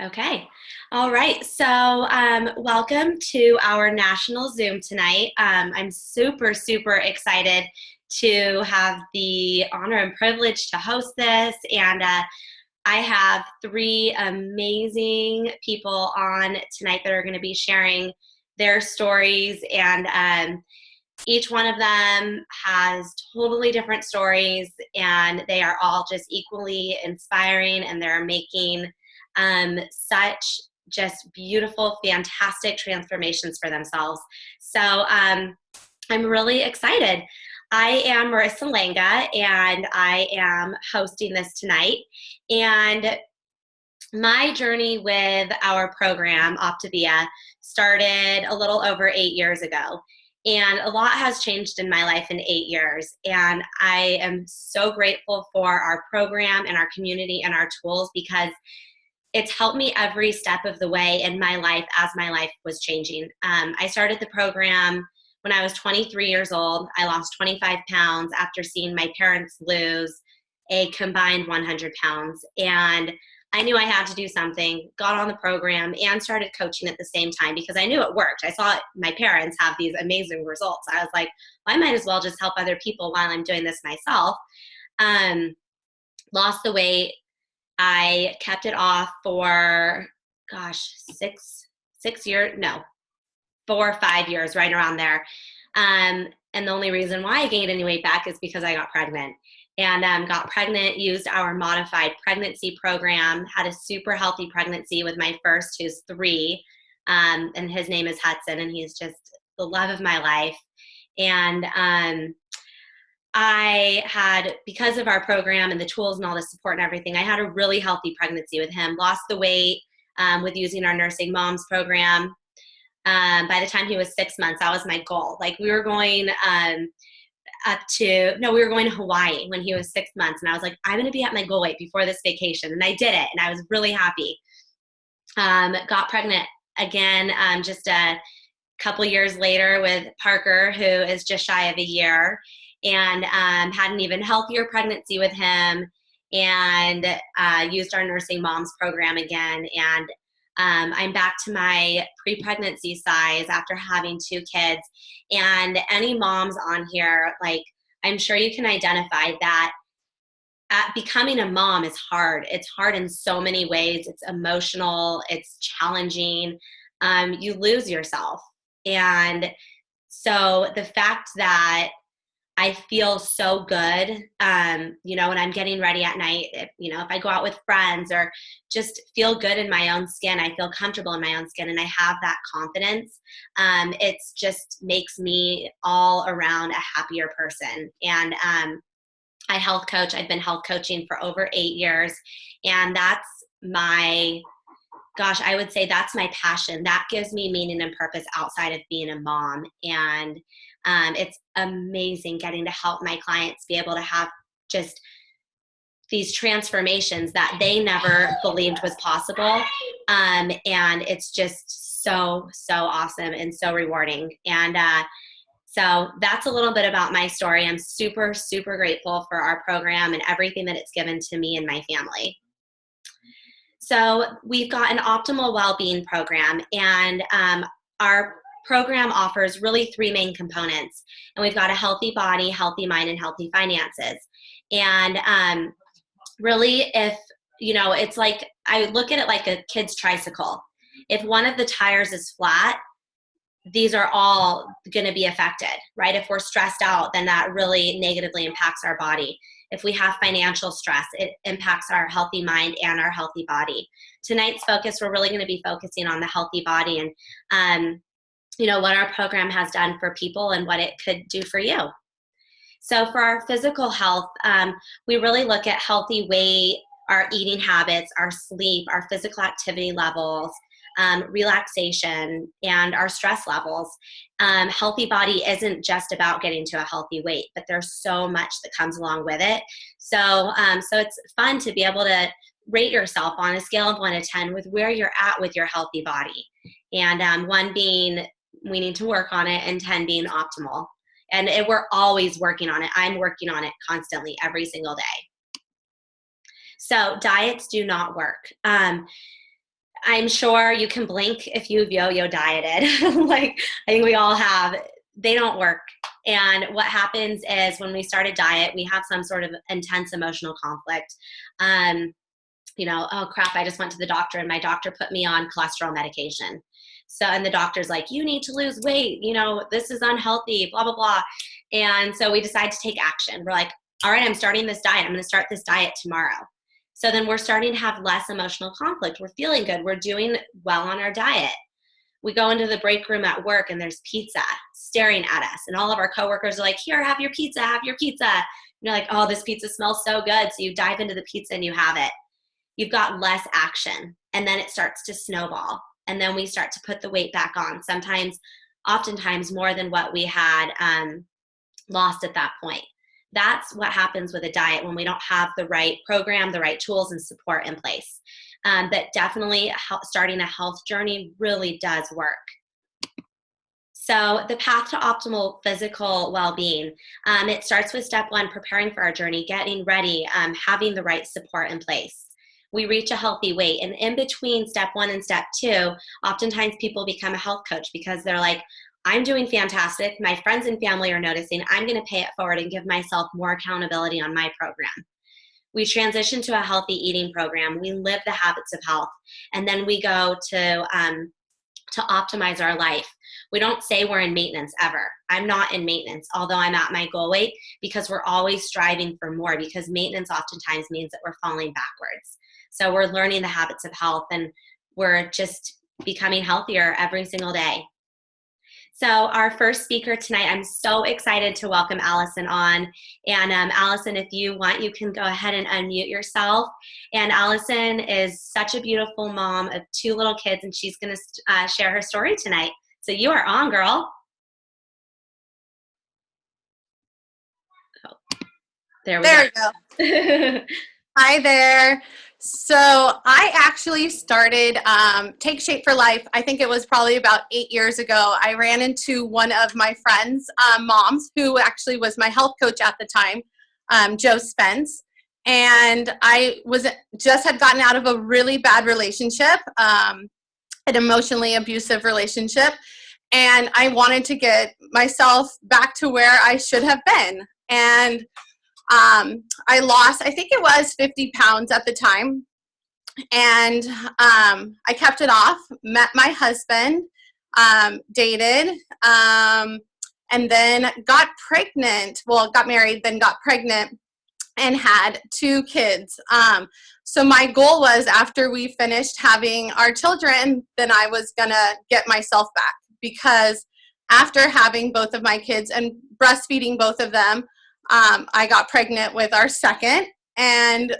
Okay. All right. So, welcome to our national Zoom tonight. I'm super excited to have the honor and privilege to host this. And I have three amazing people on tonight that are going to be sharing their stories. And each one of them has totally different stories, and they are all just equally inspiring, and they're making such just beautiful, fantastic transformations for themselves. So I'm really excited. I am Marissa Langa, and I am hosting this tonight. And my journey with our program, Optavia, started a little over 8 years ago. And a lot has changed in my life in 8 years. And I am so grateful for our program and our community and our tools, because it's helped me every step of the way in my life as my life was changing. I started the program when I was 23 years old. I lost 25 pounds after seeing my parents lose a combined 100 pounds. And I knew I had to do something, got on the program, and started coaching at the same time because I knew it worked. I saw my parents have these amazing results. I was like, well, I might as well just help other people while I'm doing this myself. Lost the weight. I kept it off for, gosh, 6 years, no, 4 or 5 years, right around there. And the only reason why I gained any weight back is because I got pregnant. And got pregnant, used our modified pregnancy program, had a super healthy pregnancy with my first, who's 3. And his name is Hudson, and he's just the love of my life. And I had, because of our program and the tools and all the support and everything, I had a really healthy pregnancy with him, lost the weight with using our nursing moms program. By the time he was 6 months, that was my goal. Like, we were going we were going to Hawaii when he was 6 months. And I was like, I'm going to be at my goal weight before this vacation. And I did it. And I was really happy. Got pregnant again just a couple years later with Parker, who is just shy of a year, and had an even healthier pregnancy with him, and used our nursing moms program again. And I'm back to my pre-pregnancy size after having 2 kids. And any moms on here, like, I'm sure you can identify that becoming a mom is hard. It's hard in so many ways. It's emotional. It's challenging. You lose yourself. And so the fact that I feel so good, when I'm getting ready at night, if I go out with friends or just feel good in my own skin, I feel comfortable in my own skin, and I have that confidence. It's just makes me all around a happier person. And I health coach. I've been health coaching for over 8 years, and that's I would say that's my passion. That gives me meaning and purpose outside of being a mom. And it's amazing getting to help my clients be able to have just these transformations that they never believed was possible. And it's just so awesome and so rewarding. And so that's a little bit about my story. I'm super grateful for our program and everything that it's given to me and my family. So we've got an optimal well-being program, and our program offers really 3 main components. And we've got a healthy body, healthy mind, and healthy finances. And really, if, it's like, I look at it like a kid's tricycle. If one of the tires is flat, these are all going to be affected, right? If we're stressed out, then that really negatively impacts our body. If we have financial stress, it impacts our healthy mind and our healthy body. Tonight's focus, we're really going to be focusing on the healthy body and, what our program has done for people and what it could do for you. So for our physical health, we really look at healthy weight, our eating habits, our sleep, our physical activity levels, relaxation, and our stress levels. Healthy body isn't just about getting to a healthy weight, but there's so much that comes along with it. So it's fun to be able to rate yourself on a scale of 1 to 10 with where you're at with your healthy body. And 1 being we need to work on it, and 10 being optimal. And we're always working on it. I'm working on it constantly every single day. So diets do not work. I'm sure you can blink if you've yo-yo dieted. Like, I think we all have. They don't work. And what happens is when we start a diet, we have some sort of intense emotional conflict. Um, oh crap, I just went to the doctor and my doctor put me on cholesterol medication. So, and the doctor's like, you need to lose weight, this is unhealthy, blah, blah, blah. And so we decide to take action. We're like, all right, I'm starting this diet. I'm going to start this diet tomorrow. So then we're starting to have less emotional conflict. We're feeling good. We're doing well on our diet. We go into the break room at work and there's pizza staring at us. And all of our coworkers are like, here, have your pizza, have your pizza. And you're like, oh, this pizza smells so good. So you dive into the pizza and you have it. You've got less action. And then it starts to snowball. And then we start to put the weight back on. Oftentimes more than what we had lost at that point. That's what happens with a diet when we don't have the right program, the right tools and support in place. But definitely starting a health journey really does work. So the path to optimal physical well-being, it starts with step one, preparing for our journey, getting ready, having the right support in place. We reach a healthy weight. And in between step one and step two, oftentimes people become a health coach because they're like, I'm doing fantastic. My friends and family are noticing. I'm going to pay it forward and give myself more accountability on my program. We transition to a healthy eating program. We live the habits of health. And then we go to optimize our life. We don't say we're in maintenance ever. I'm not in maintenance, although I'm at my goal weight, because we're always striving for more, because maintenance oftentimes means that we're falling backwards. So we're learning the habits of health and we're just becoming healthier every single day. So our first speaker tonight, I'm so excited to welcome Allison on. And Allison, if you want, you can go ahead and unmute yourself. And Allison is such a beautiful mom of 2 little kids, and she's going to share her story tonight. So you are on, girl. Oh, there we go. Hi there. So I actually started Take Shape for Life. I think it was probably about 8 years ago. I ran into one of my friends' moms, who actually was my health coach at the time, Joe Spence. And I had gotten out of a really bad relationship, an emotionally abusive relationship. And I wanted to get myself back to where I should have been. And I lost, I think it was 50 pounds at the time. And I kept it off, met my husband, dated, and then got pregnant. Well, got married, then got pregnant and had 2 kids. So my goal was, after we finished having our children, then I was going to get myself back, because after having both of my kids and breastfeeding both of them, I got pregnant with our second, and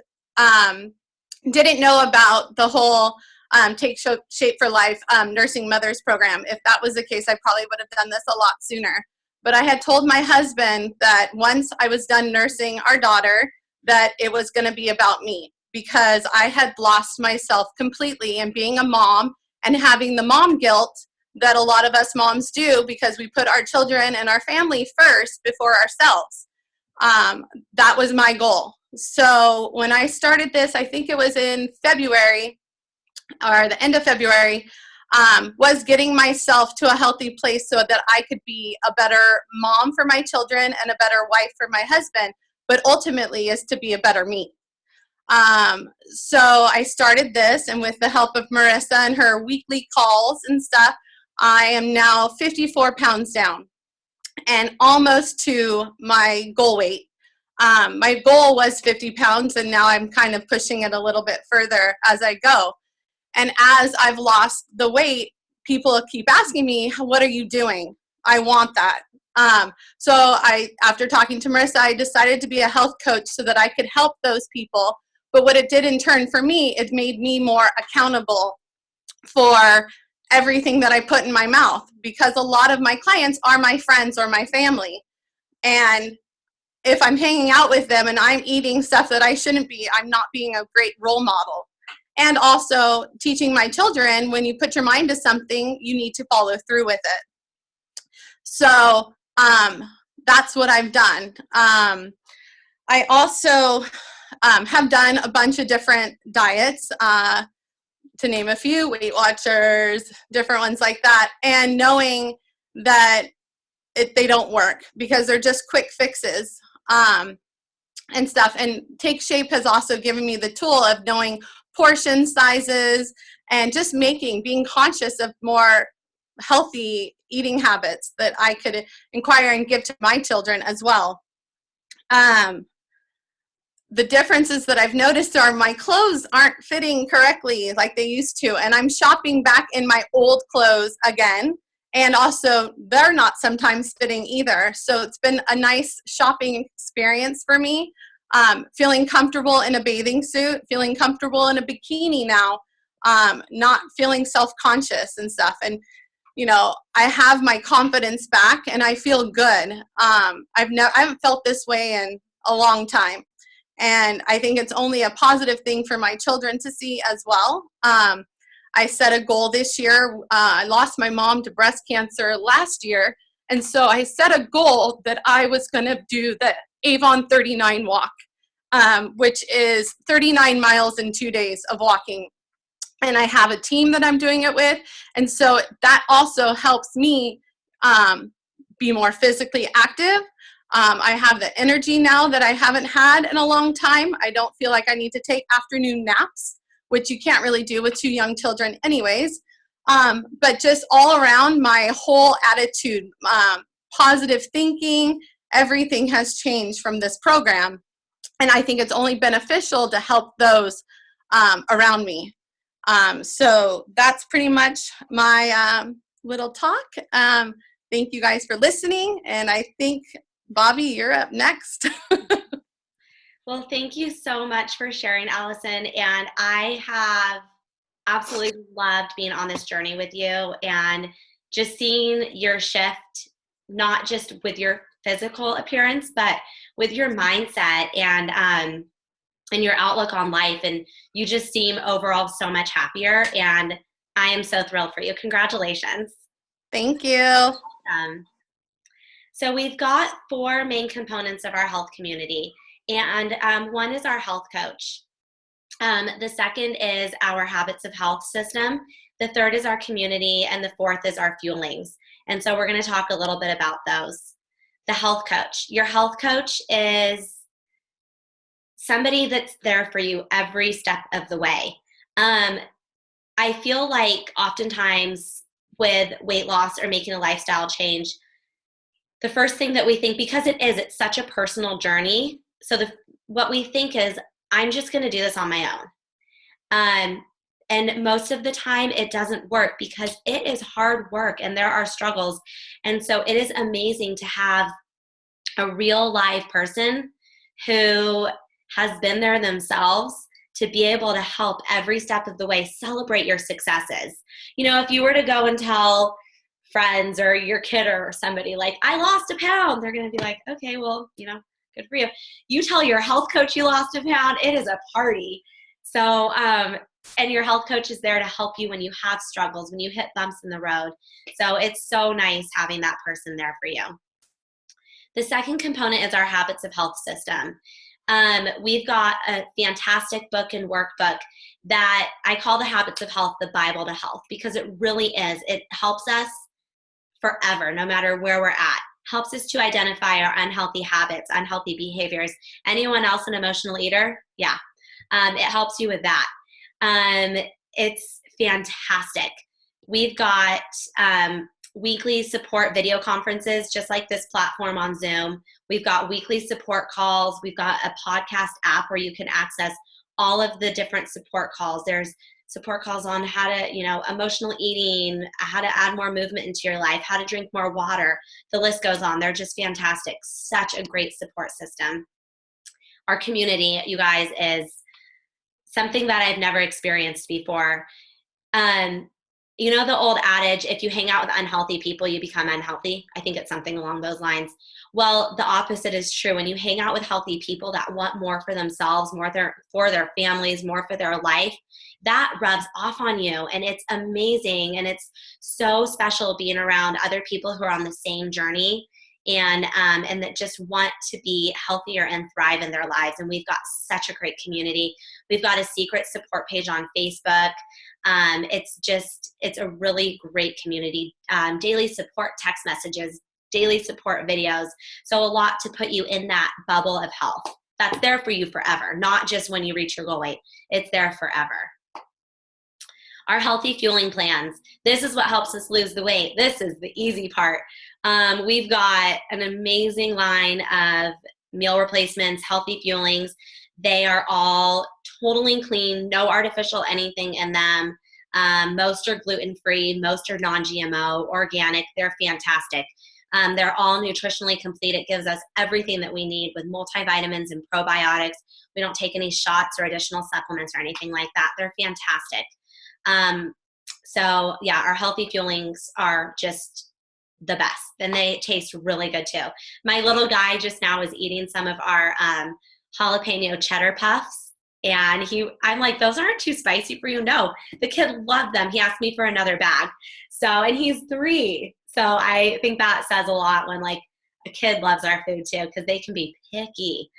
didn't know about the whole Take Shape for Life Nursing Mothers program. If that was the case, I probably would have done this a lot sooner. But I had told my husband that once I was done nursing our daughter, that it was going to be about me, because I had lost myself completely in being a mom and having the mom guilt that a lot of us moms do, because we put our children and our family first before ourselves. That was my goal. So when I started this, I think it was in February, or the end of February, was getting myself to a healthy place so that I could be a better mom for my children and a better wife for my husband, but ultimately is to be a better me. So I started this, and with the help of Marissa and her weekly calls and stuff, I am now 54 pounds down and almost to my goal weight. My goal was 50 pounds, and now I'm kind of pushing it a little bit further as I go. And as I've lost the weight, people keep asking me, what are you doing? I want that. So after talking to Marissa, I decided to be a health coach so that I could help those people. But what it did in turn for me, it made me more accountable for everything that I put in my mouth, because a lot of my clients are my friends or my family. And if I'm hanging out with them and I'm eating stuff that I shouldn't be, I'm not being a great role model. And also teaching my children, when you put your mind to something, you need to follow through with it. So that's what I've done. I also have done a bunch of different diets. to name a few, Weight Watchers, different ones like that, and knowing that they don't work because they're just quick fixes and stuff. And Take Shape has also given me the tool of knowing portion sizes and just being conscious of more healthy eating habits that I could inquire and give to my children as well. The differences that I've noticed are my clothes aren't fitting correctly like they used to, and I'm shopping back in my old clothes again, and also they're not sometimes fitting either. So it's been a nice shopping experience for me. Feeling comfortable in a bathing suit, feeling comfortable in a bikini now, not feeling self-conscious and stuff. And I have my confidence back and I feel good. I haven't felt this way in a long time. And I think it's only a positive thing for my children to see as well. I set a goal this year. I lost my mom to breast cancer last year. And so I set a goal that I was going to do the Avon 39 walk, which is 39 miles in 2 days of walking. And I have a team that I'm doing it with. And so that also helps me be more physically active. I have the energy now that I haven't had in a long time. I don't feel like I need to take afternoon naps, which you can't really do with 2 young children anyways. But just all around, my whole attitude, positive thinking, everything has changed from this program. And I think it's only beneficial to help those around me. So that's pretty much my little talk. Thank you guys for listening. And I think, Bobbi, you're up next. Well, thank you so much for sharing, Allison. And I have absolutely loved being on this journey with you and just seeing your shift, not just with your physical appearance, but with your mindset and your outlook on life. And you just seem overall so much happier. And I am so thrilled for you. Congratulations. Thank you. So we've got 4 main components of our health community. And one is our health coach. The second is our habits of health system. The third is our community. And the fourth is our fuelings. And so we're going to talk a little bit about those. The health coach. Your health coach is somebody that's there for you every step of the way. I feel like oftentimes with weight loss or making a lifestyle change, the first thing that we think, because it's such a personal journey. So what we think is, I'm just going to do this on my own. And most of the time it doesn't work because it is hard work and there are struggles. And so it is amazing to have a real live person who has been there themselves to be able to help every step of the way, celebrate your successes. If you were to go and tell friends or your kid or somebody like, I lost a pound, they're going to be like, okay, well, good for you. You tell your health coach you lost a pound, it is a party. So, and your health coach is there to help you when you have struggles, when you hit bumps in the road. So it's so nice having that person there for you. The second component is our habits of health system. We've got a fantastic book and workbook that I call the Habits of Health, the Bible to Health, because it really is. It helps us forever, no matter where we're at. Helps us to identify our unhealthy habits, unhealthy behaviors. Anyone else an emotional eater? Yeah. It helps you with that. It's fantastic. We've got weekly support video conferences, just like this platform on Zoom. We've got weekly support calls. We've got a podcast app where you can access all of the different support calls. There's support calls on how to, emotional eating, how to add more movement into your life, how to drink more water. The list goes on. They're just fantastic. Such a great support system. Our community, you guys, is something that I've never experienced before. The old adage, if you hang out with unhealthy people, you become unhealthy. I think it's something along those lines. Well, the opposite is true. When you hang out with healthy people that want more for themselves, more for their families, more for their life, that rubs off on you. And it's amazing. And it's so special being around other people who are on the same journey and that just want to be healthier and thrive in their lives. And we've got such a great community. We've got a secret support page on Facebook. It's a really great community. Daily support text messages, daily support videos. So a lot to put you in that bubble of health. That's there for you forever, not just when you reach your goal weight. It's there forever. Our healthy fueling plans. This is what helps us lose the weight. This is the easy part. We've got an amazing line of meal replacements, healthy fuelings. They are all totally clean, no artificial anything in them. Most are gluten-free, most are non-GMO, organic. They're fantastic. They're all nutritionally complete. It gives us everything that we need with multivitamins and probiotics. We don't take any shots or additional supplements or anything like that. They're fantastic. So yeah, our healthy fuelings are just the best, and they taste really good too. My little guy just now is eating some of our jalapeno cheddar puffs, and I'm like, those aren't too spicy for you. No, the kid loved them. He asked me for another bag. So, and he's 3. So I think that says a lot when like a kid loves our food too, because they can be picky.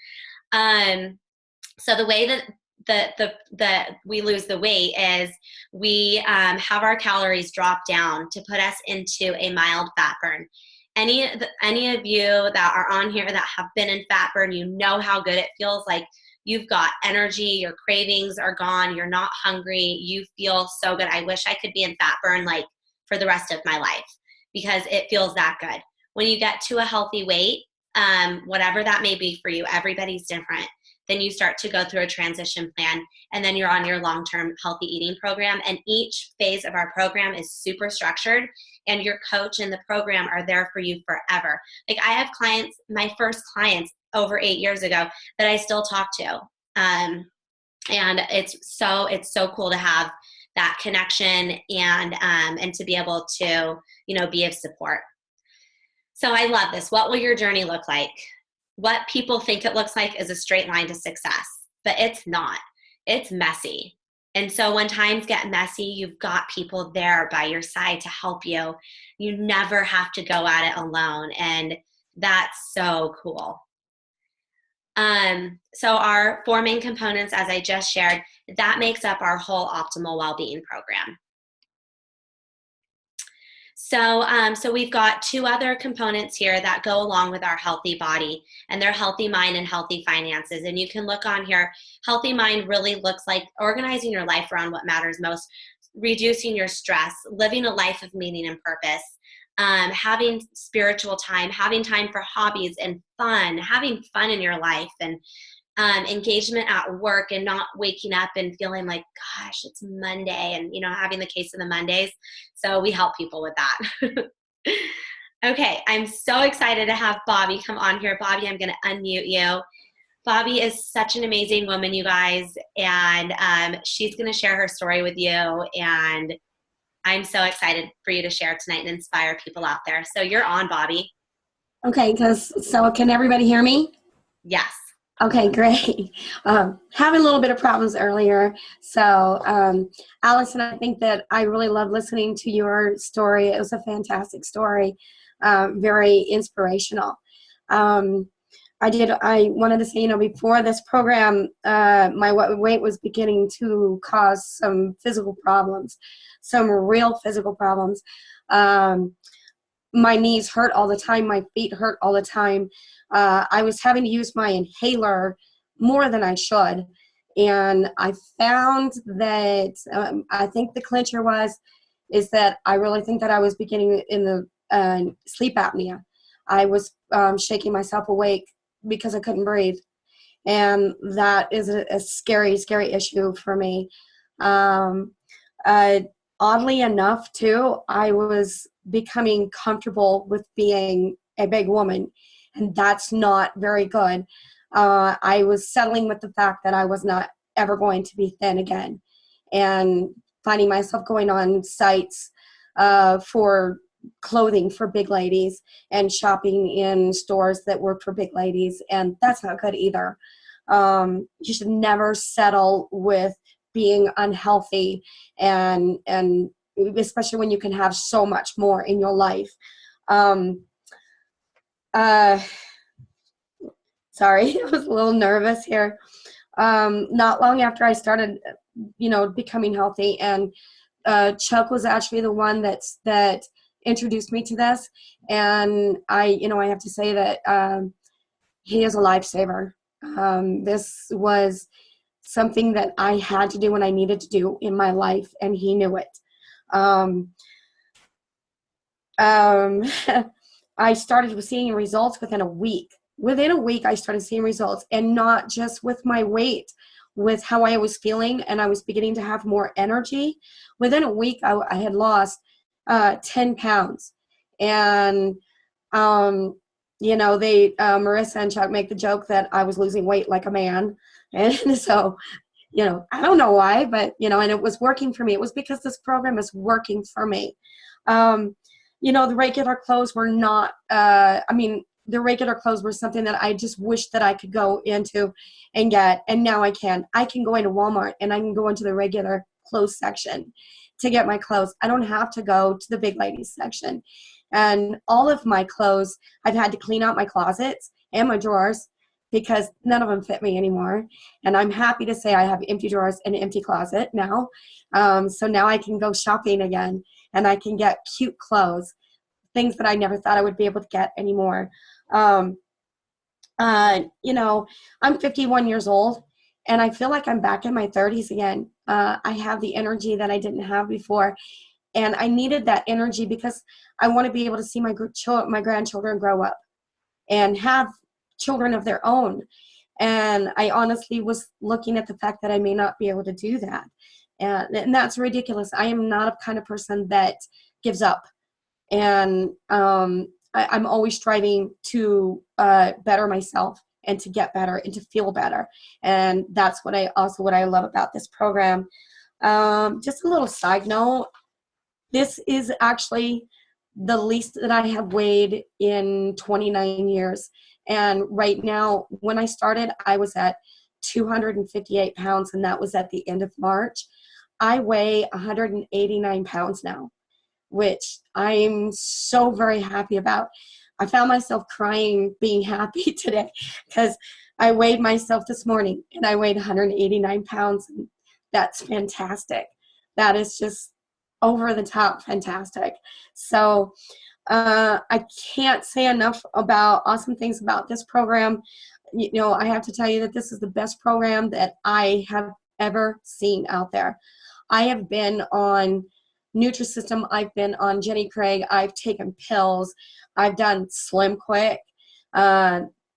So the way that we lose the weight is we have our calories drop down to put us into a mild fat burn. Any of you that are on here that have been in fat burn, you know how good it feels. Like you've got energy, your cravings are gone, you're not hungry, you feel so good. I wish I could be in fat burn like for the rest of my life, because it feels that good. When you get to a healthy weight, whatever that may be for you, everybody's different. Then you start to go through a transition plan, and then you're on your long-term healthy eating program. And each phase of our program is super structured, and your coach and the program are there for you forever. Like I have clients, my first clients over 8 years ago that I still talk to. And it's so cool to have that connection and to be able to, be of support. So I love this. What will your journey look like? What people think it looks like is a straight line to success, but it's not. It's messy. And so when times get messy, you've got people there by your side to help you. You never have to go at it alone. And that's so cool. So our 4 main components, as I just shared, that makes up our whole optimal well-being program. So we've got 2 other components here that go along with our healthy body, and they're healthy mind and healthy finances. And you can look on here. Healthy mind really looks like organizing your life around what matters most, reducing your stress, living a life of meaning and purpose, having spiritual time, having time for hobbies and fun, having fun in your life, and engagement at work, and not waking up and feeling like, gosh, it's Monday, and having the case of the Mondays. So we help people with that. Okay, I'm so excited to have Bobbi come on here. Bobbi, I'm going to unmute you. Bobbi is such an amazing woman, you guys, and she's going to share her story with you, and I'm so excited for you to share tonight and inspire people out there. So you're on, Bobbi. Okay, so can everybody hear me? Yes. Okay, great. Having a little bit of problems earlier. So, Allison, I think that I really love listening to your story. It was a fantastic story, very inspirational. I wanted to say, before this program, my weight was beginning to cause some physical problems, some real physical problems. My knees hurt all the time. My feet hurt all the time. I was having to use my inhaler more than I should. And I found that, I think the clincher is that I really think that I was beginning in the sleep apnea. I was shaking myself awake because I couldn't breathe. And that is a scary, scary issue for me. Oddly enough, too, I was becoming comfortable with being a big woman, and that's not very good. I was settling with the fact that I was not ever going to be thin again, and finding myself going on sites for clothing for big ladies and shopping in stores that work for big ladies, and that's not good either. You should never settle with being unhealthy, and especially when you can have so much more in your life. Sorry, I was a little nervous here. not long after I started, becoming healthy. And Chuck was actually the one that introduced me to this. And I have to say that he is a lifesaver. This was something that I had to do and I needed to do in my life, and he knew it. I started seeing results within a week. Within a week, I started seeing results, and not just with my weight, with how I was feeling, and I was beginning to have more energy. Within a week, I had lost 10 pounds. And, Marissa and Chuck make the joke that I was losing weight like a man. And so, I don't know why, but, and it was working for me. It was because this program is working for me. The regular clothes were not, the regular clothes were something that I just wished that I could go into and get. And now I can. I can go into Walmart and I can go into the regular clothes section to get my clothes. I don't have to go to the big ladies section. And all of my clothes, I've had to clean out my closets and my drawers because none of them fit me anymore. And I'm happy to say I have empty drawers and an empty closet now. So now I can go shopping again and I can get cute clothes, things that I never thought I would be able to get anymore. I'm 51 years old and I feel like I'm back in my 30s again. I have the energy that I didn't have before. And I needed that energy because I want to be able to see my grandchildren grow up and have children of their own. And I honestly was looking at the fact that I may not be able to do that. And that's ridiculous. I am not a kind of person that gives up. And I'm always striving to better myself and to get better and to feel better. And that's what I love about this program. Just a little side note. This is actually the least that I have weighed in 29 years. And right now, when I started, I was at 258 pounds, and that was at the end of March. I weigh 189 pounds now, which I'm so very happy about. I found myself crying being happy today because I weighed myself this morning, and I weighed 189 pounds. And that's fantastic. That is just over the top fantastic. So I can't say enough about awesome things about this program. I have to tell you that this is the best program that I have ever seen out there. I have been on Nutrisystem. I've been on Jenny Craig. I've taken pills. I've done Slim Quick.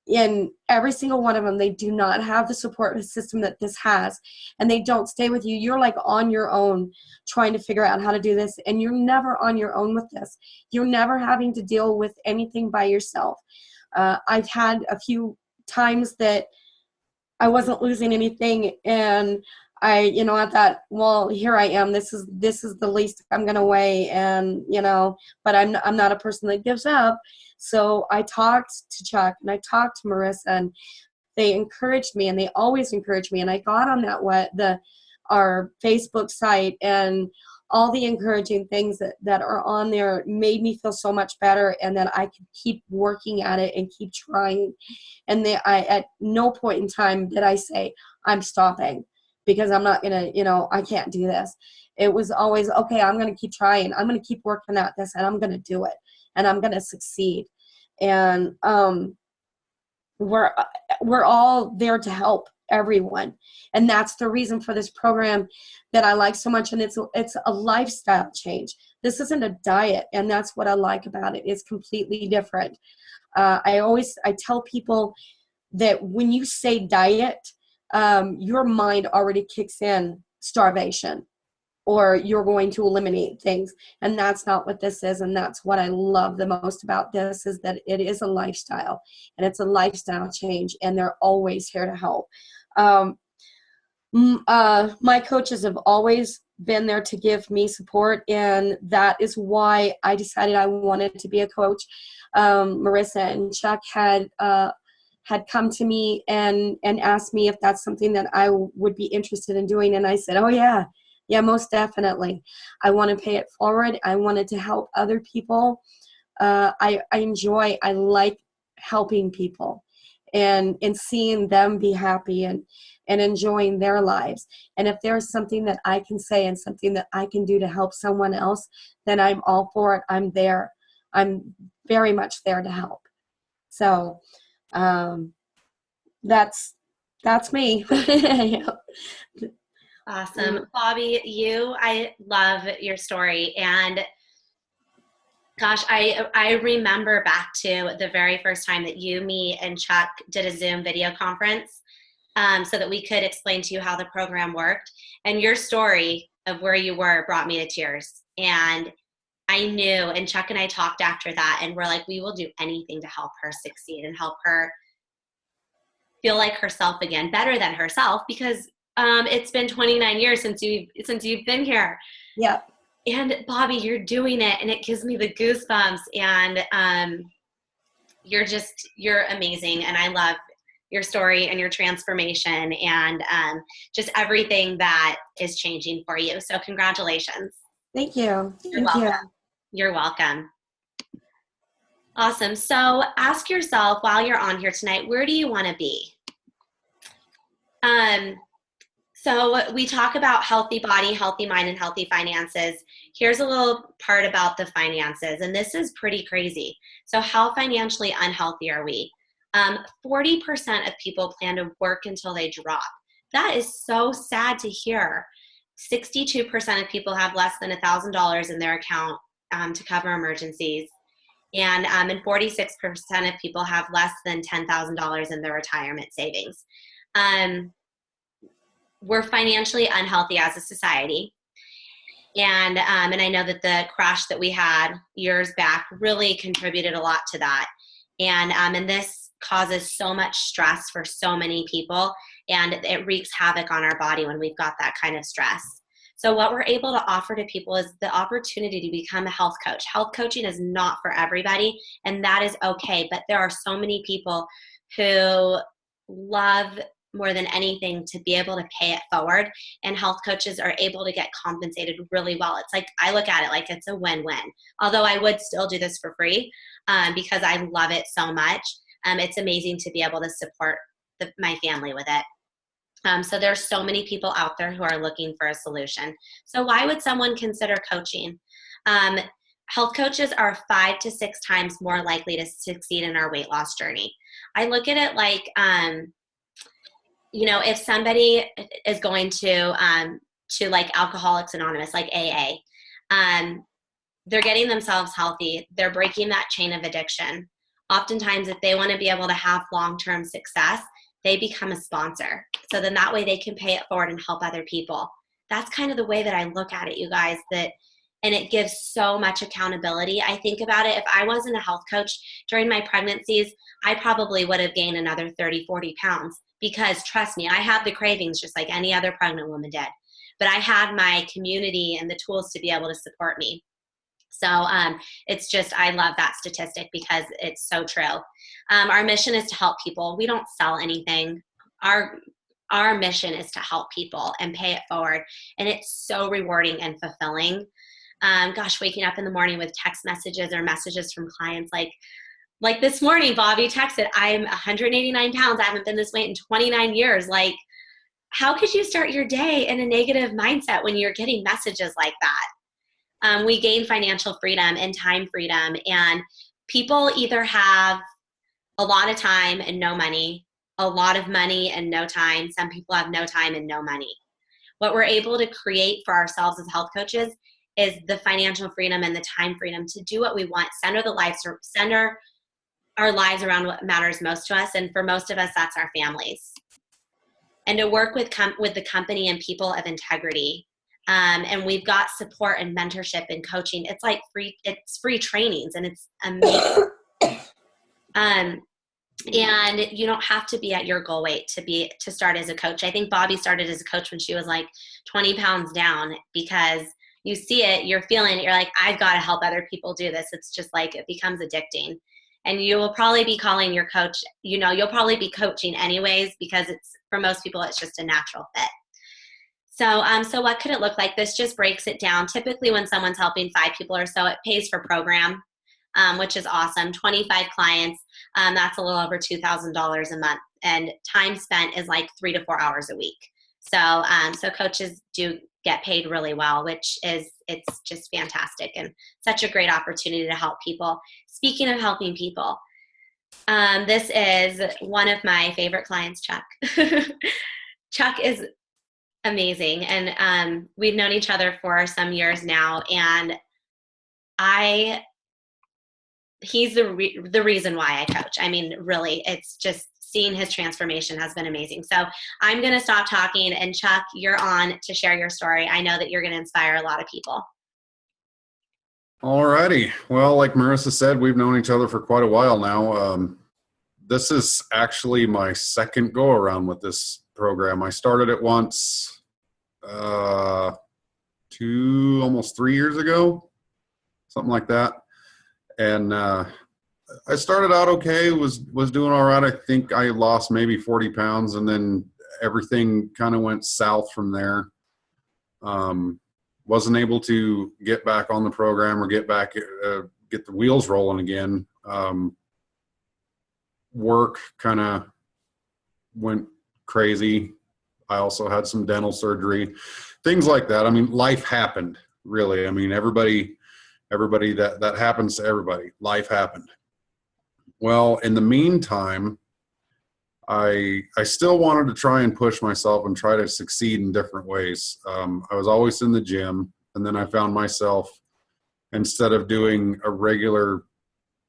In every single one of them, they do not have the support system that this has, and they don't stay with you. You're like on your own trying to figure out how to do this, and you're never on your own with this. You're never having to deal with anything by yourself. I've had a few times that I wasn't losing anything, and I thought, well, here I am. This is the least I'm gonna weigh, and but I'm not a person that gives up. So I talked to Chuck and I talked to Marissa, and they encouraged me, and they always encourage me. And I got on our Facebook site, and all the encouraging things that are on there made me feel so much better, and that I could keep working at it and keep trying. And at no point in time did I say I'm stopping, because I'm not going to, I can't do this. It was always, okay, I'm going to keep trying. I'm going to keep working at this, and I'm going to do it, and I'm going to succeed. And we're all there to help everyone. And that's the reason for this program that I like so much. And it's a lifestyle change. This isn't a diet. And that's what I like about it. It's completely different. I tell people that when you say diet, your mind already kicks in starvation, or you're going to eliminate things. And that's not what this is. And that's what I love the most about this, is that it is a lifestyle, and it's a lifestyle change, and they're always here to help. My coaches have always been there to give me support, and that is why I decided I wanted to be a coach. Marissa and Chuck had come to me and asked me if that's something that I would be interested in doing. And I said, oh yeah, most definitely. I want to pay it forward. I wanted to help other people. I like helping people. and seeing them be happy and enjoying their lives. And if there's something that I can say and something that I can do to help someone else, then I'm all for it. I'm there. I'm very much there to help. So that's me. Awesome. Bobbi, I love your story. And gosh, I remember back to the very first time that you, me, and Chuck did a Zoom video conference so that we could explain to you how the program worked. And your story of where you were brought me to tears. And I knew, and Chuck and I talked after that, and we're like, we will do anything to help her succeed and help her feel like herself again, better than herself, because it's been 29 years since you've been here. Yeah. And Bobbi, you're doing it, and it gives me the goosebumps. And you're amazing, and I love your story and your transformation, and just everything that is changing for you. So congratulations. Thank you. You're welcome. You're welcome. Awesome. So ask yourself while you're on here tonight, where do you want to be? So we talk about healthy body, healthy mind, and healthy finances. Here's a little part about the finances, and this is pretty crazy. So how financially unhealthy are we? 40% of people plan to work until they drop. That is so sad to hear. 62% of people have less than $1,000 in their account to cover emergencies. And 46% of people have less than $10,000 in their retirement savings. We're financially unhealthy as a society. And I know that the crash that we had years back really contributed a lot to that. And this causes so much stress for so many people, and it wreaks havoc on our body when we've got that kind of stress. So what we're able to offer to people is the opportunity to become a health coach. Health coaching is not for everybody, and that is okay. But there are so many people who love more than anything to be able to pay it forward, and health coaches are able to get compensated really well. It's like, I look at it like it's a win-win, although I would still do this for free because I love it so much. It's amazing to be able to support my family with it. So there's so many people out there who are looking for a solution. So why would someone consider coaching? Health coaches are 5 to 6 times more likely to succeed in our weight loss journey. I look at it like, if somebody is going to like Alcoholics Anonymous, like AA, they're getting themselves healthy. They're breaking that chain of addiction. Oftentimes, if they want to be able to have long-term success, they become a sponsor. So then that way they can pay it forward and help other people. That's kind of the way that I look at it, you guys, and it gives so much accountability. I think about it, if I wasn't a health coach during my pregnancies, I probably would have gained another 30, 40 pounds because trust me, I had the cravings just like any other pregnant woman did. But I had my community and the tools to be able to support me. So it's just, I love that statistic because it's so true. Our mission is to help people. We don't sell anything. Our mission is to help people and pay it forward. And it's so rewarding and fulfilling. Waking up in the morning with text messages or messages from clients like this morning, Bobbi texted, I'm 189 pounds. I haven't been this weight in 29 years. Like, how could you start your day in a negative mindset when you're getting messages like that? We gain financial freedom and time freedom, and people either have a lot of time and no money, a lot of money and no time. Some people have no time and no money. What we're able to create for ourselves as health coaches is the financial freedom and the time freedom to do what we want, center our lives around what matters most to us. And for most of us, that's our families. And to work with the company and people of integrity. And we've got support and mentorship and coaching. It's like free trainings, and it's amazing. And you don't have to be at your goal weight to start as a coach. I think Bobbi started as a coach when she was like 20 pounds down, because you see it, you're feeling it, you're like, I've got to help other people do this. It's just like, it becomes addicting. And you will probably be calling your coach, you'll probably be coaching anyways, because for most people, it's just a natural fit. So what could it look like? This just breaks it down. Typically when someone's helping 5 people or so, it pays for program. which is awesome. 25 clients, that's a little over $2,000 a month. And time spent is like 3 to 4 hours a week. So, so coaches do get paid really well, it's just fantastic and such a great opportunity to help people. Speaking of helping people, this is one of my favorite clients, Chuck. Chuck is amazing. And we've known each other for some years now. And he's the reason why I coach. I mean, really, it's just seeing his transformation has been amazing. So I'm going to stop talking, and Chuck, you're on to share your story. I know that you're going to inspire a lot of people. All righty. Well, like Marissa said, we've known each other for quite a while now. This is actually my second go around with this program. I started it once, almost 3 years ago, something like that. And I started out okay, was doing all right. I think I lost maybe 40 pounds, and then everything kind of went south from there. Wasn't able to get back on the program or get the wheels rolling again. Work kind of went crazy. I also had some dental surgery, things like that. I mean, life happened, really. I mean, everybody that happens to everybody. Life happened. Well, in the meantime, I still wanted to try and push myself and try to succeed in different ways. I was always in the gym, and then I found myself, instead of doing a regular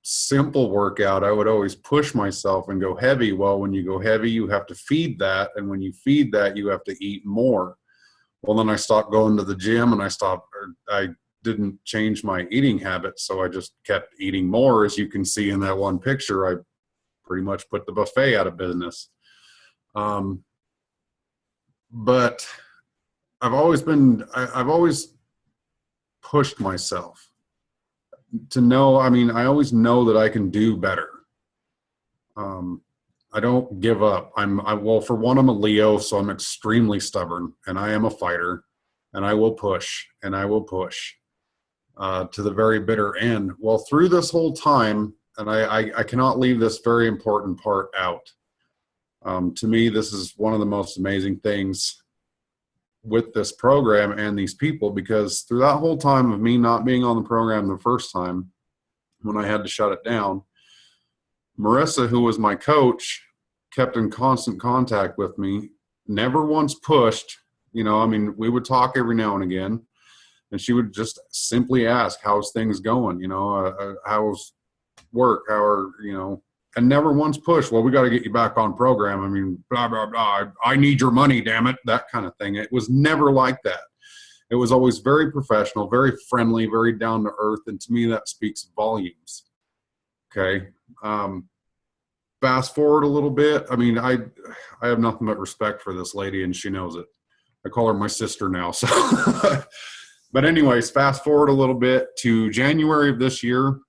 simple workout, I would always push myself and go heavy. Well, when you go heavy, you have to feed that, and when you feed that, you have to eat more. Well, then I stopped going to the gym, and I didn't change my eating habits, so I just kept eating more. As you can see in that one picture, I pretty much put the buffet out of business. But I've always pushed myself to know, I mean, I always know that I can do better. I don't give up. Well, for one, I'm a Leo, so I'm extremely stubborn, and I am a fighter, and I will push, and I will push to the very bitter end. Well, through this whole time, and I cannot leave this very important part out. To me, this is one of the most amazing things with this program and these people, because through that whole time of me not being on the program the first time, when I had to shut it down, Marissa, who was my coach, kept in constant contact with me, never once pushed. You know, I mean, we would talk every now and again, and she would just simply ask, how's things going? You know, how's work? How are, you know, and never once pushed, well, we got to get you back on program. I mean, blah, blah, blah. I need your money, damn it. That kind of thing. It was never like that. It was always very professional, very friendly, very down to earth. And to me, that speaks volumes. Okay. Fast forward a little bit. I mean, I have nothing but respect for this lady, and she knows it. I call her my sister now. So, but anyways, fast forward a little bit to January of this year.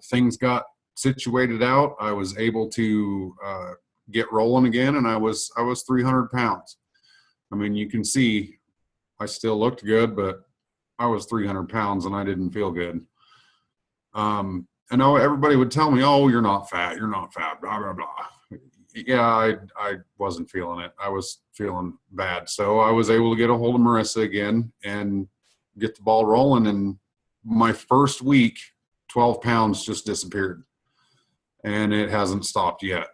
Things got situated out. I was able to get rolling again, and I was 300 pounds. I mean, you can see I still looked good, but I was 300 pounds and I didn't feel good. I know everybody would tell me, oh, you're not fat, blah, blah, blah. Yeah, I wasn't feeling it. I was feeling bad. So I was able to get a hold of Marissa again and get the ball rolling. And my first week, 12 pounds just disappeared. And it hasn't stopped yet.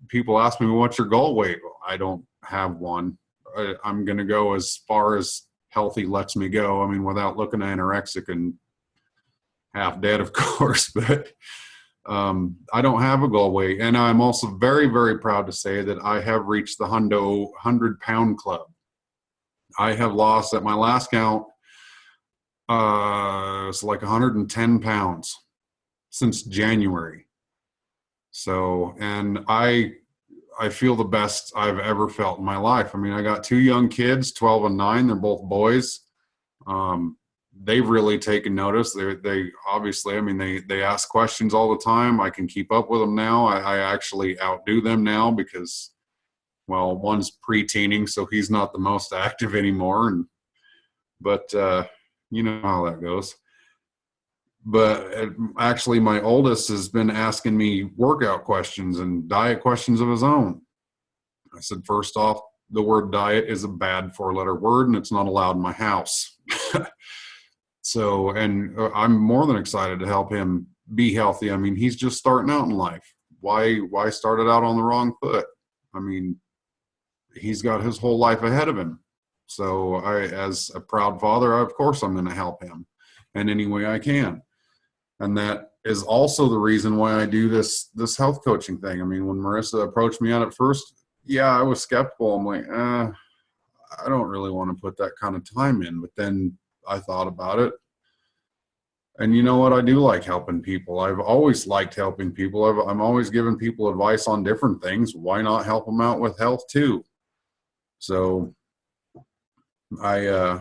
People ask me, what's your goal weight? Well, I don't have one. I'm going to go as far as healthy lets me go. I mean, without looking anorexic and half dead, of course, but I don't have a goal weight. And I'm also very, very proud to say that I have reached the 100-pound club. I have lost, at my last count, it's like 110 pounds since January. So, and I feel the best I've ever felt in my life. I mean, I got 2 young kids, 12 and 9. They're both boys. They've really taken notice. They obviously, I mean, they ask questions all the time. I can keep up with them now. I actually outdo them now because, well, one's pre-teening, so he's not the most active anymore. But you know how that goes. But actually, my oldest has been asking me workout questions and diet questions of his own. I said, first off, the word diet is a bad 4-letter word, and it's not allowed in my house. So, and I'm more than excited to help him be healthy. I mean, he's just starting out in life. Why start it out on the wrong foot? I mean, he's got his whole life ahead of him. So as a proud father, of course, I'm going to help him in any way I can. And that is also the reason why I do this health coaching thing. I mean, when Marissa approached me on it first, yeah, I was skeptical. I'm like, I don't really want to put that kind of time in. But then I thought about it. And you know what? I do like helping people. I've always liked helping people. I'm always giving people advice on different things. Why not help them out with health too? So I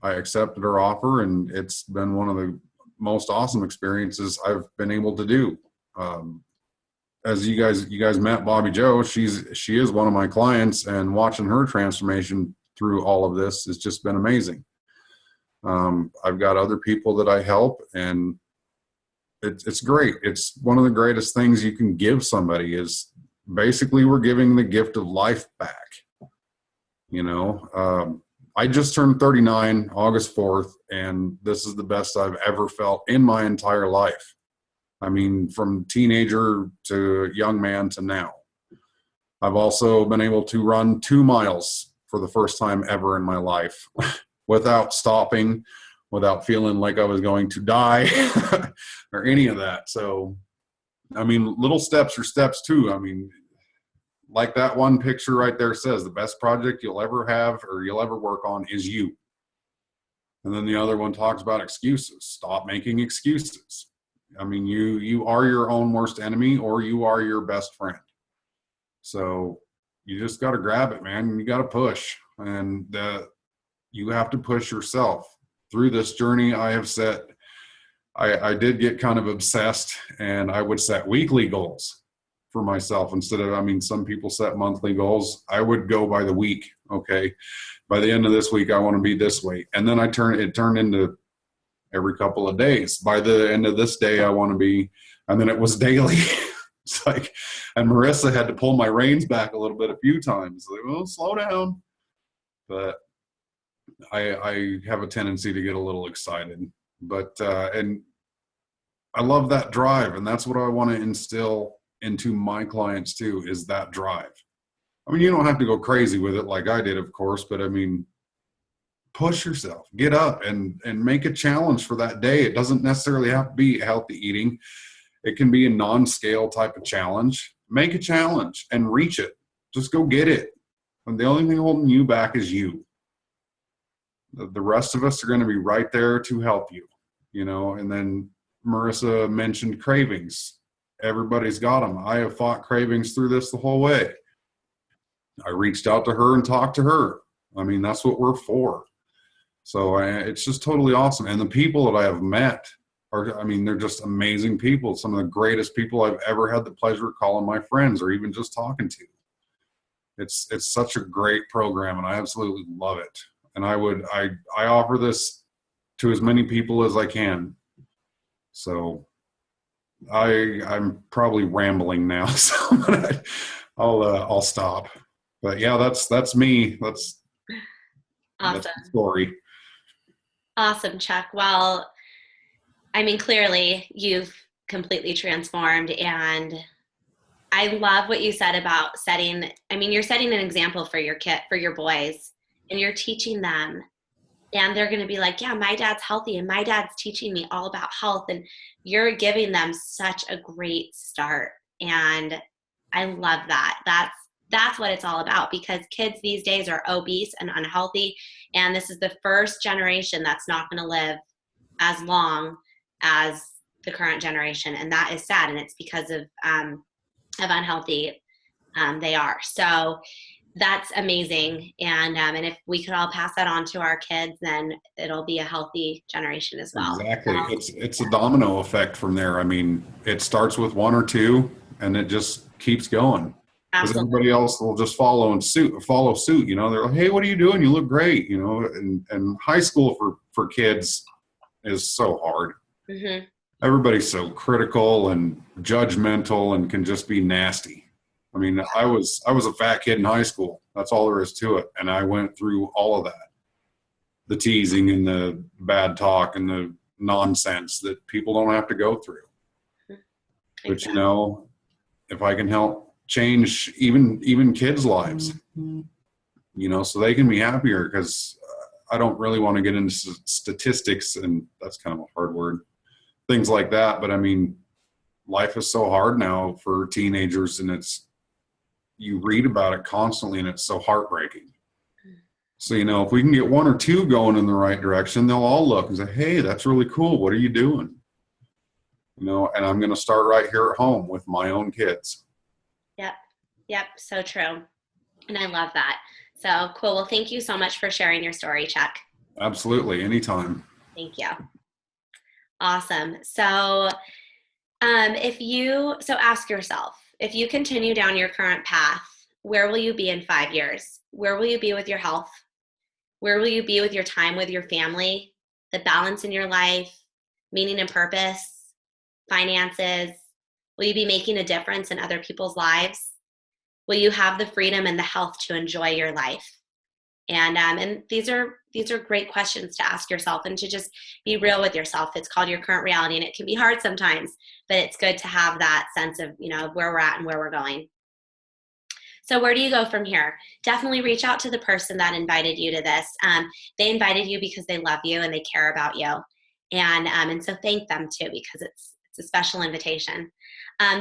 accepted her offer, and it's been one of the most awesome experiences I've been able to do. As you guys met Bobbi Joe, she is one of my clients, and watching her transformation through all of this has just been amazing. I've got other people that I help, and it's great. It's one of the greatest things you can give somebody is basically we're giving the gift of life back. You know, I just turned 39 August 4th, and this is the best I've ever felt in my entire life. I mean, from teenager to young man to now. I've also been able to run 2 miles for the first time ever in my life without stopping, without feeling like I was going to die or any of that. So, I mean, little steps are steps too. I mean, like that one picture right there says, the best project you'll ever have or you'll ever work on is you. And then the other one talks about excuses. Stop making excuses. I mean, you are your own worst enemy, or you are your best friend. So you just got to grab it, man. You got to push, and you have to push yourself through this journey. I did get kind of obsessed, and I would set weekly goals for myself instead of, I mean, some people set monthly goals. I would go by the week. Okay. By the end of this week, I want to be this way. And then it turned into every couple of days. By the end of this day, I want to be, and then it was daily. It's like, and Marissa had to pull my reins back a little bit a few times. Like, well, slow down. But I have a tendency to get a little excited. But, and I love that drive. And that's what I want to instill into my clients too, is that drive. I mean, you don't have to go crazy with it like I did, of course, but I mean, push yourself, get up and make a challenge for that day. It doesn't necessarily have to be healthy eating. It can be a non-scale type of challenge. Make a challenge and reach it. Just go get it. And the only thing holding you back is you. The rest of us are going to be right there to help you, you know. And then Marissa mentioned cravings. Everybody's got them. I have fought cravings through this the whole way. I reached out to her and talked to her. I mean, that's what we're for. So it's just totally awesome. And the people that I have met are, I mean, they're just amazing people. Some of the greatest people I've ever had the pleasure of calling my friends or even just talking to. It's such a great program, and I absolutely love it. And I offer this to as many people as I can. So I'm probably rambling now, so I'll stop. But yeah, that's me. That's awesome. That's the story. Awesome, Chuck. Well, I mean, clearly you've completely transformed, and I love what you said about you're setting an example for your boys, and you're teaching them, and they're going to be like, yeah, my dad's healthy and my dad's teaching me all about health, and you're giving them such a great start. And I love that. That's what it's all about, because kids these days are obese and unhealthy. And this is the first generation that's not going to live as long as the current generation. And that is sad. And it's because of unhealthy they are. So that's amazing. And if we could all pass that on to our kids, then it'll be a healthy generation as well. Exactly. It's a domino effect from there. I mean, it starts with 1 or 2 and it just keeps going. Because everybody else will just follow suit. You know, they're like, hey, what are you doing? You look great. You know, and high school for kids is so hard. Mm-hmm. everybody's so critical and judgmental and can just be nasty. I mean, I was a fat kid in high school. That's all there is to it. And I went through all of that, the teasing and the bad talk and the nonsense that people don't have to go through. Exactly. But, you know, if I can help change even kids' lives, you know, so they can be happier, because I don't really want to get into statistics, and that's kind of a hard word, things like that. But I mean, life is so hard now for teenagers, and you read about it constantly, and it's so heartbreaking. So, you know, if we can get one or two going in the right direction, they'll all look and say, hey, that's really cool. What are you doing? You know, and I'm going to start right here at home with my own kids. Yep. So true. And I love that. So cool. Well, thank you so much for sharing your story, Chuck. Absolutely. Anytime. Thank you. Awesome. So ask yourself, if you continue down your current path, where will you be in 5 years? Where will you be with your health? Where will you be with your time with your family, the balance in your life, meaning and purpose, finances? Will you be making a difference in other people's lives? Will you have the freedom and the health to enjoy your life? And these are great questions to ask yourself, and to just be real with yourself. It's called your current reality, and it can be hard sometimes, but it's good to have that sense of, you know, where we're at and where we're going. So where do you go from here? Definitely reach out to the person that invited you to this. They invited you because they love you and they care about you. And so thank them too, because it's a special invitation.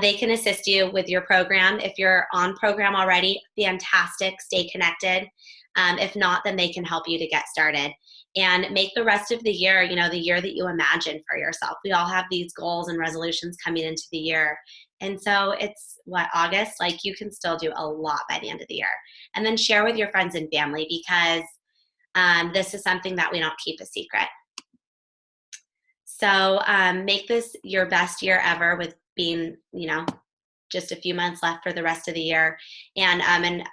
They can assist you with your program. If you're on program already, fantastic, stay connected. If not, then they can help you to get started. And make the rest of the year, you know, the year that you imagine for yourself. We all have these goals and resolutions coming into the year. And so it's August, like you can still do a lot by the end of the year. And then share with your friends and family, because this is something that we don't keep a secret. So make this your best year ever, with being, you know, just a few months left for the rest of the year. And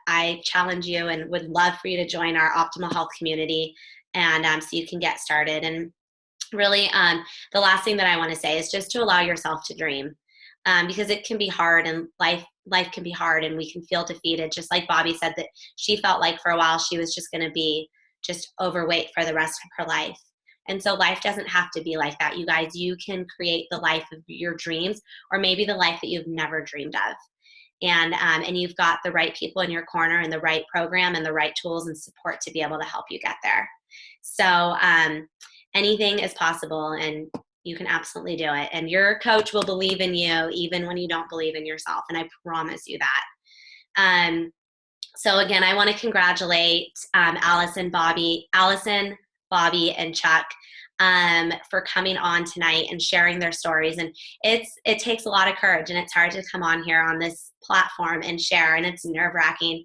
I challenge you and would love for you to join our Optimal Health community, and so you can get started. And really, the last thing that I want to say is just to allow yourself to dream, because it can be hard, and life can be hard, and we can feel defeated. Just like Bobbi said, that she felt like for a while she was just going to be just overweight for the rest of her life. And so life doesn't have to be like that, you guys. You can create the life of your dreams, or maybe the life that you've never dreamed of. And you've got the right people in your corner, and the right program, and the right tools and support to be able to help you get there. So anything is possible, and you can absolutely do it. And your coach will believe in you even when you don't believe in yourself. And I promise you that. So again, I want to congratulate Allison, Bobbi, and Chuck for coming on tonight and sharing their stories. And it takes a lot of courage, and it's hard to come on here on this platform and share, and it's nerve-wracking.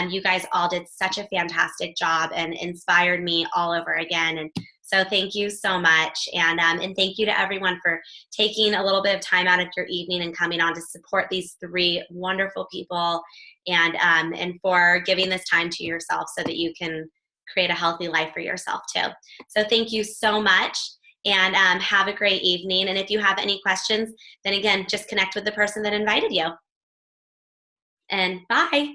You guys all did such a fantastic job and inspired me all over again. And so thank you so much. And thank you to everyone for taking a little bit of time out of your evening and coming on to support these 3 wonderful people, and for giving this time to yourself so that you can create a healthy life for yourself too. So thank you so much, and have a great evening. And if you have any questions, then again, just connect with the person that invited you. And bye.